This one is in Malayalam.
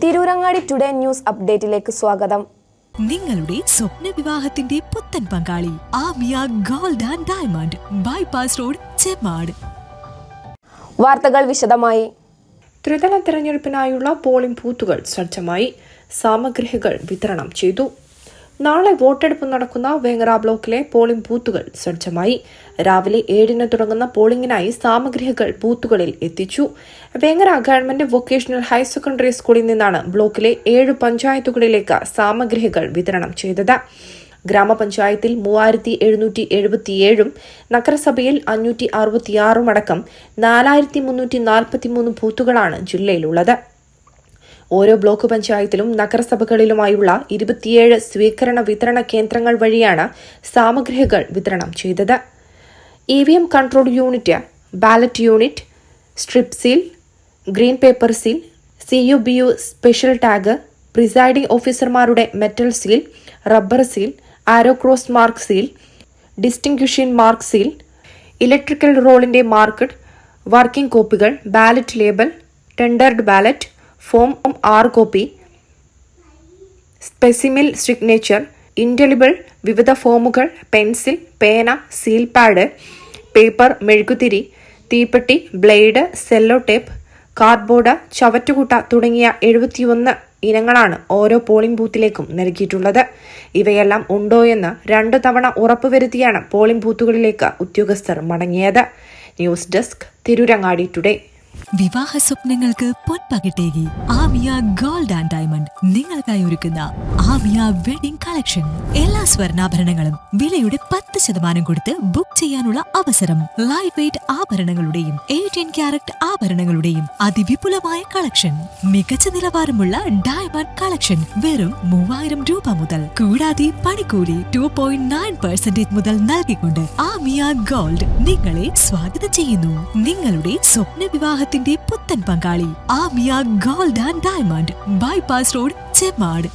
തിരൂരങ്ങാടി ടുഡേ ന്യൂസ് അപ്ഡേറ്റിലേക്ക് സ്വാഗതം. നിങ്ങളുടെ സ്വപ്ന വിവാഹത്തിന്റെ പുത്തൻ പങ്കാളി Amiya gold and diamond bypass road, Chemmad. വാർത്തകൾ വിശദമായി. ത്രിതല തെരഞ്ഞെടുപ്പിനായുള്ള പോളിംഗ് ബൂത്തുകൾ സജ്ജമായി. സാമഗ്രികൾ വിതരണം ചെയ്തു. നാളെ വോട്ടെടുപ്പ് നടക്കുന്ന വേങ്ങര ബ്ലോക്കിലെ പോളിംഗ് ബൂത്തുകൾ സജ്ജമായി. രാവിലെ 7-ന് തുടങ്ങുന്ന പോളിംഗിനായി സാമഗ്രികൾ ബൂത്തുകളിൽ എത്തിച്ചു. Vengara government vocational higher secondary സ്കൂളിൽ നിന്നാണ് ബ്ലോക്കിലെ 7 പഞ്ചായത്തുകളിലേക്ക് സാമഗ്രികൾ വിതരണം ചെയ്തത്. ഗ്രാമപഞ്ചായത്തിൽ 3777 നഗരസഭയിൽ 566 അടക്കം 4343 ബൂത്തുകളാണ് ജില്ലയിലുള്ളത്. ഓരോ ബ്ലോക്ക് പഞ്ചായത്തിലും നഗരസഭകളിലുമായുള്ള 27 സ്വീകരണ വിതരണ കേന്ദ്രങ്ങൾ വഴിയാണ് സാമഗ്രികൾ വിതരണം ചെയ്തത്. EVM control unit, ballot unit, strip seal, green paper seal, CUBU special tag, presiding ഓഫീസർമാരുടെ metal seal, rubber seal, arrow cross mark seal, distinguishing mark seal, electrical റോളിന്റെ മാർക്ക്, വർക്കിംഗ് കോപ്പികൾ, ballot label, tendered ballot, form 6 copy, specimen signature, indelible, വിവിധ ഫോമുകൾ, പെൻസിൽ, പേന, സീൽ പാഡ്, പേപ്പർ, മെഴുകുതിരി, തീപ്പെട്ടി, ബ്ലേഡ്, സെല്ലോ ടേപ്പ്, കാർഡ്ബോർഡ്, ചവറ്റുകുട്ട തുടങ്ങിയ 71 ഇനങ്ങളാണ് ഓരോ പോളിംഗ് ബൂത്തിലേക്കും നൽകിയിട്ടുള്ളത്. ഇവയെല്ലാം ഉണ്ടോയെന്ന് 2 തവണ ഉറപ്പുവരുത്തിയാണ് പോളിംഗ് ബൂത്തുകളിലേക്ക് ഉദ്യോഗസ്ഥർ മടങ്ങിയത്. News desk, Tirurangadi today. വിവാഹ സ്വപ്നങ്ങൾക്ക് പൊൻപകിട്ടേകി ആമിയ ഗോൾഡ് ആൻഡ് ഡയമണ്ട് നിങ്ങൾക്കായി ഒരുക്കുന്ന ആമിയ വെഡിംഗ് കളക്ഷൻ. എല്ലാ സ്വർണ്ണാഭരണങ്ങളും വിലയുടെ 10% കൊടുത്ത് ബുക്ക് ചെയ്യാനുള്ള അവസരം. ലൈറ്റ് വെയ്റ്റ് ആഭരണങ്ങളുടെയും 18 ക്യാരറ്റ് ആഭരണങ്ങളുടെയും അതിവിപുലമായ കളക്ഷൻ. മികച്ച നിലവാരമുള്ള ഡയമണ്ട് കളക്ഷൻ വെറും 3000 രൂപ മുതൽ. കൂടാതെ പണിക്കൂലി 2.9% മുതൽ നൽകിക്കൊണ്ട് ആമിയ ഗോൾഡ് നിങ്ങളെ സ്വാഗതം ചെയ്യുന്നു. നിങ്ങളുടെ സ്വപ്ന വിവാഹത്തിന്റെ പുത്തൻ പങ്കാളി Amiya gold and diamond bypass road, Chemmad.